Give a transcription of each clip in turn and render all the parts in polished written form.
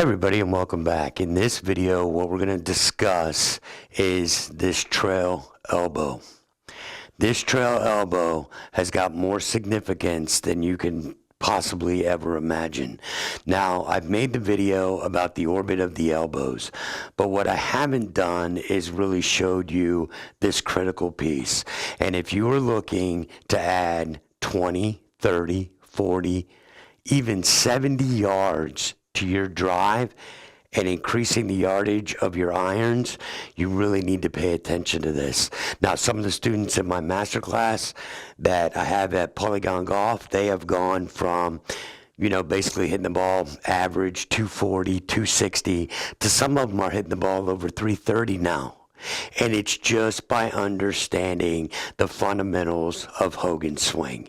Everybody, and welcome back. In this video, what we're going to discuss is this trail elbow. This trail elbow has got more significance than you can possibly ever imagine. Now, I've made the video about the orbit of the elbows, but what I haven't done is really showed you this critical piece. And if you are looking to add 20, 30, 40, even 70 yards to your drive and increasing the yardage of your irons, you really need to pay attention to this. Now, some of the students in my masterclass that I have at Polygon Golf, they have gone from, basically hitting the ball average 240, 260, to some of them are hitting the ball over 330 now. And it's just by understanding the fundamentals of Hogan's swing.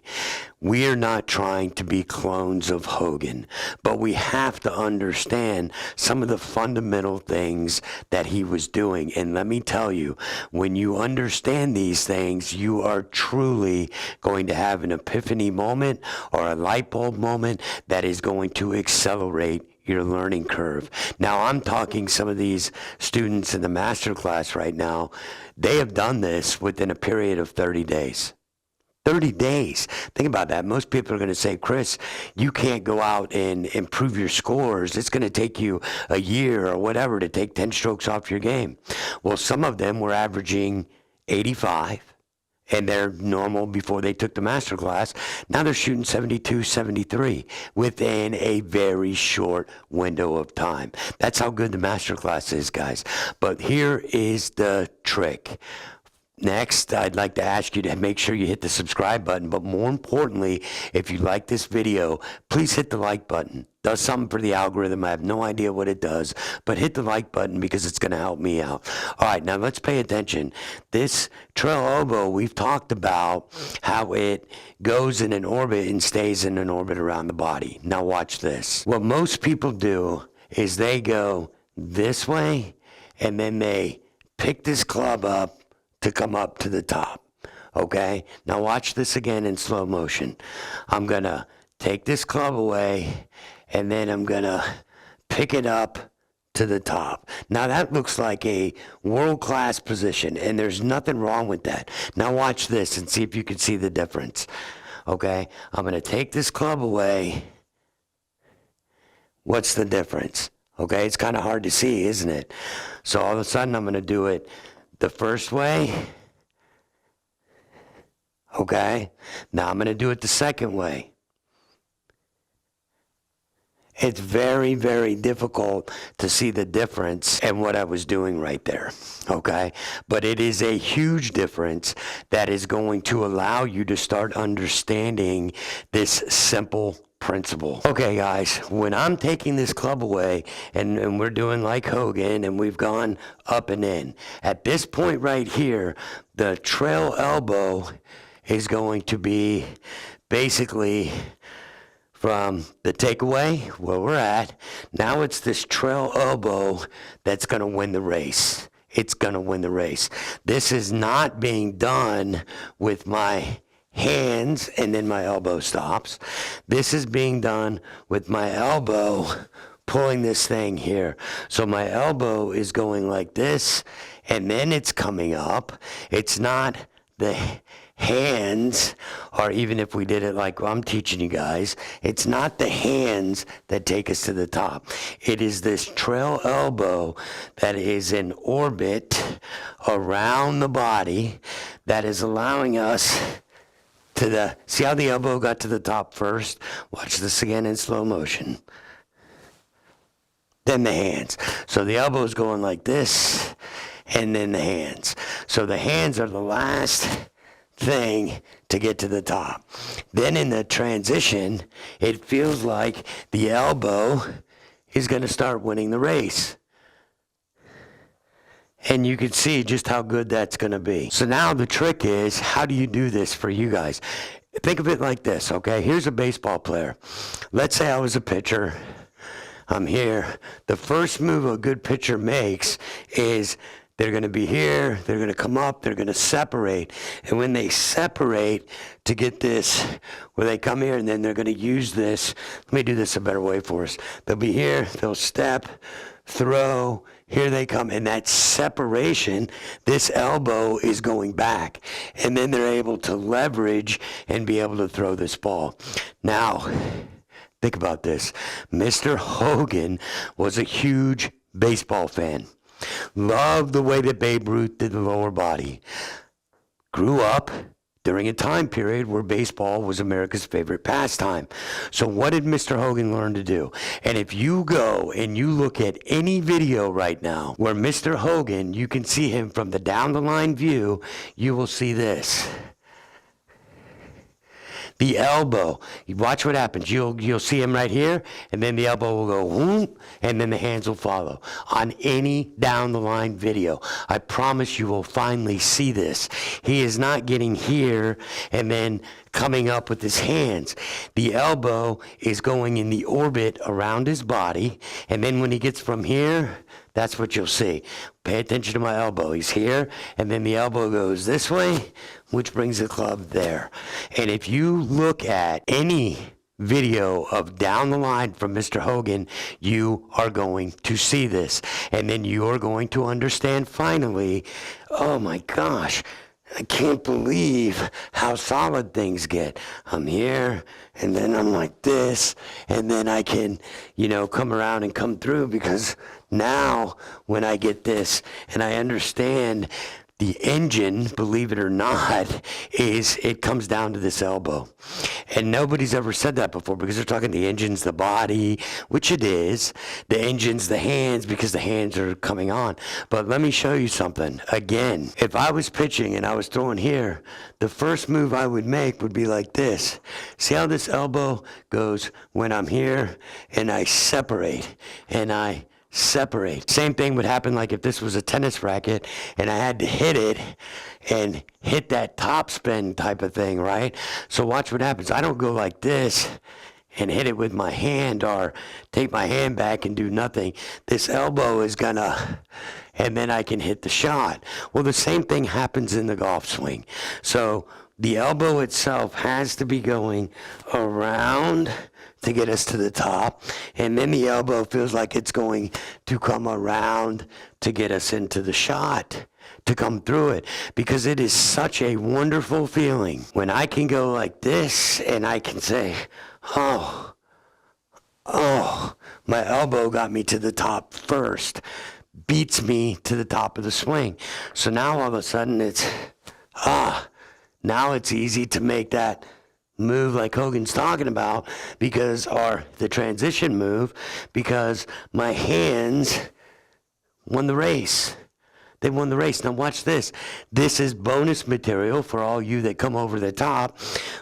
We are not trying to be clones of Hogan, but we have to understand some of the fundamental things that he was doing. And let me tell you, when you understand these things, you are truly going to have an epiphany moment or a light bulb moment that is going to accelerate your learning curve. Now, I'm talking some of these students in the master class right now, they have done this within a period of 30 days. 30 days. Think about that. Most people are going to say, Chris, you can't go out and improve your scores. It's going to take you a year or whatever to take 10 strokes off your game. Well, some of them were averaging 85. And they're normal before they took the master class. Now they're shooting 72, 73 within a very short window of time. That's how good the master class is, guys. But here is the trick. Next, I'd like to ask you to make sure you hit the subscribe button, but more importantly, if you like this video, please hit the like button. Does something for the algorithm. I have no idea what it does, but hit the like button because it's going to help me out. All right, now let's pay attention. This trail elbow, we've talked about how it goes in an orbit and stays in an orbit around the body. Now watch this. What most people do is they go this way, and then they pick this club up to come up to the top, okay? Now watch this again in slow motion. I'm going to take this club away, and then I'm going to pick it up to the top. Now that looks like a world-class position, and there's nothing wrong with that. Now watch this and see if you can see the difference, okay? I'm going to take this club away. What's the difference? Okay, it's kind of hard to see, isn't it? So all of a sudden I'm going to do it the first way, okay? Now I'm going to do it the second way. It's very, very difficult to see the difference in what I was doing right there, okay? But it is a huge difference that is going to allow you to start understanding this simple principle. Okay, guys, when I'm taking this club away and we're doing like Hogan and we've gone up and in, at this point right here, the trail elbow is going to be basically from the takeaway where we're at. Now it's this trail elbow that's going to win the race. It's going to win the race. This is not being done with my hands and then my elbow stops. This is being done with my elbow pulling this thing here. So my elbow is going like this, and then it's coming up. It's not the hands, or even if we did it like I'm teaching you guys, it's not the hands that take us to the top. It is this trail elbow that is in orbit around the body that is allowing us to see how the elbow got to the top first? Watch this again in slow motion. Then the hands. So the elbow is going like this, and then the hands. So the hands are the last thing to get to the top. Then in the transition, it feels like the elbow is going to start winning the race. And you can see just how good that's going to be. So now the trick is, how do you do this for you guys? Think of it like this, okay? Here's a baseball player. Let's say I was a pitcher. I'm here. The first move a good pitcher makes is They're going to be here, they're going to come up, they're going to separate. And when they separate to get this, where they come here and then they're going to use this, let me do this a better way for us. They'll be here, they'll step, throw, here they come. And that separation, this elbow is going back. And then they're able to leverage and be able to throw this ball. Now, think about this. Mr. Hogan was a huge baseball fan. Loved the way that Babe Ruth did the lower body. Grew up during a time period where baseball was America's favorite pastime. So what did Mr. Hogan learn to do? And if you go and you look at any video right now where Mr. Hogan, you can see him from the down the line view, you will see this. The elbow, you watch what happens. You'll see him right here, and then the elbow will go whoop, and then the hands will follow. On any down the line video, I promise you will finally see this. He is not getting here and then coming up with his hands. The elbow is going in the orbit around his body, and then when he gets from here, that's what you'll see. Pay attention to my elbow. He's here, and then the elbow goes this way, which brings the club there. And if you look at any video of down the line from Mr. Hogan, you are going to see this. And then you are going to understand finally, oh my gosh, I can't believe how solid things get. I'm here, and then I'm like this, and then I can, come around and come through, because now when I get this and I understand the engine, believe it or not, it comes down to this elbow. And nobody's ever said that before, because they're talking the engine's the body, which it is. The engine's the hands, because the hands are coming on. But let me show you something. Again, if I was pitching and I was throwing here, the first move I would make would be like this. See how this elbow goes when I'm here and I separate and I separate. Same thing would happen like if this was a tennis racket and I had to hit it and hit that top spin type of thing, right? So watch what happens. I don't go like this and hit it with my hand or take my hand back and do nothing. This elbow is gonna, and then I can hit the shot. Well, the same thing happens in the golf swing. So the elbow itself has to be going around to get us to the top, and then the elbow feels like it's going to come around to get us into the shot, to come through it, because it is such a wonderful feeling when I can go like this and I can say, oh, my elbow got me to the top first, beats me to the top of the swing. So now all of a sudden it's, now it's easy to make that move like Hogan's talking about, the transition move, because my hands won the race. They won the race. Now watch this. This is bonus material for all you that come over the top.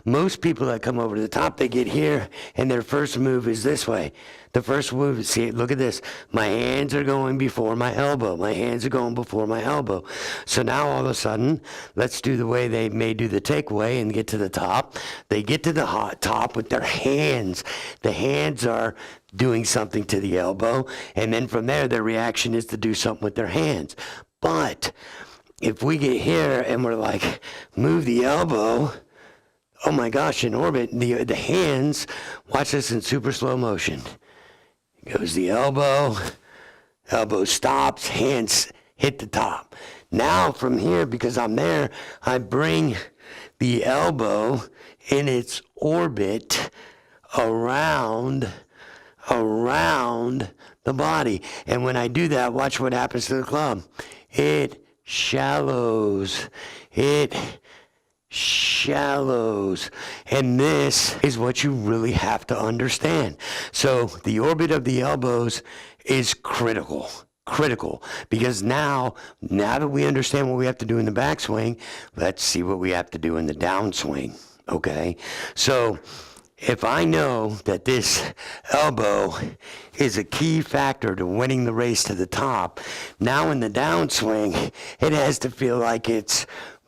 Most people that come over the top, they get here, and their first move is this way. The first move is, see, look at this. My hands are going before my elbow. My hands are going before my elbow. So now all of a sudden, let's do the way they may do the takeaway and get to the top. They get to the top with their hands. The hands are doing something to the elbow, and then from there, their reaction is to do something with their hands. But if we get here and we're like, move the elbow, oh my gosh, in orbit, the hands, watch this in super slow motion. Goes the elbow stops, hands hit the top. Now from here, because I'm there, I bring the elbow in its orbit around the body. And when I do that, watch what happens to the club. It shallows. It shallows. And this is what you really have to understand. So the orbit of the elbows is critical, because now that we understand what we have to do in the backswing, let's see what we have to do in the downswing. Okay, so if I know that this elbow is a key factor to winning the race to the top, now in the downswing, it has to feel like it's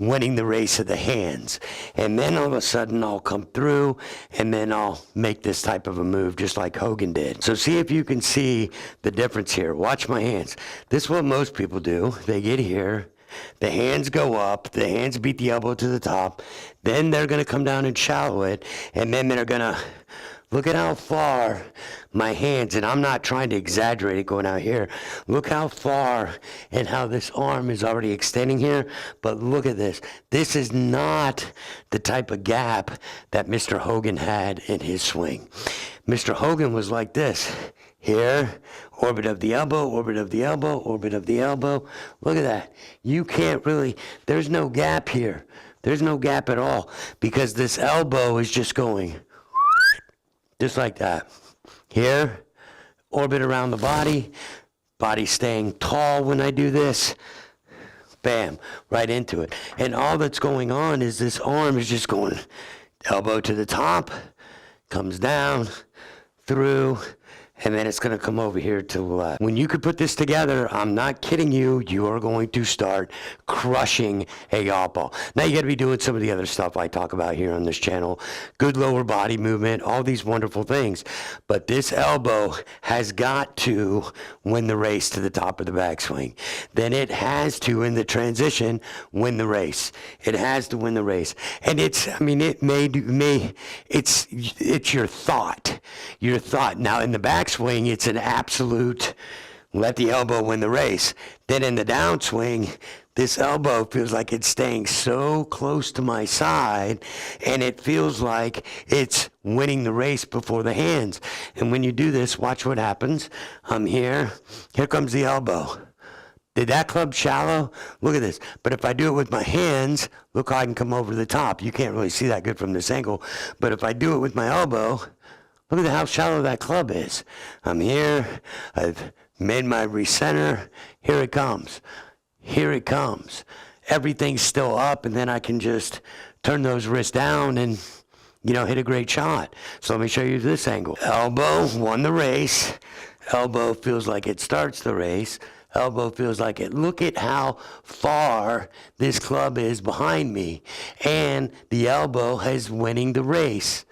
winning the race of the hands. And then all of a sudden I'll come through and then I'll make this type of a move just like Hogan did. So see if you can see the difference here. Watch my hands. This is what most people do. They get here. The hands go up, the hands beat the elbow to the top, then they're going to come down and shallow it, and then they're going to look at how far my hands, and I'm not trying to exaggerate it going out here, look how far and how this arm is already extending here, but look at this. This is not the type of gap that Mr. Hogan had in his swing. Mr. Hogan was like this. Here, orbit of the elbow, orbit of the elbow, orbit of the elbow. Look at that. You can't really, there's no gap here. There's no gap at all because this elbow is just going just like that. Here, orbit around the body, body staying tall when I do this. Bam, right into it. And all that's going on is this arm is just going elbow to the top, comes down, through, and then it's going to come over here to the left. When you could put this together, I'm not kidding you, you are going to start crushing a golf ball. Now you got to be doing some of the other stuff I talk about here on this channel. Good lower body movement, all these wonderful things. But this elbow has got to win the race to the top of the backswing. Then it has to, in the transition, win the race. It has to win the race. And it's, I mean, it's your thought. Your thought. Now in the backswing, it's an absolute let the elbow win the race. Then in the downswing, this elbow feels like it's staying so close to my side, and it feels like it's winning the race before the hands. And when you do this, watch what happens. I'm here. Here comes the elbow. Did that club shallow? Look at this. But if I do it with my hands, look how I can come over the top. You can't really see that good from this angle. But if I do it with my elbow, look at how shallow that club is. I'm here. I've made my recenter. Here it comes. Here it comes. Everything's still up, and then I can just turn those wrists down and, you know, hit a great shot. So let me show you this angle. Elbow won the race. Elbow feels like it starts the race. Elbow feels like it. Look at how far this club is behind me, and the elbow is winning the race.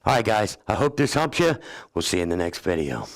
All right, guys, I hope this helps you. We'll see you in the next video.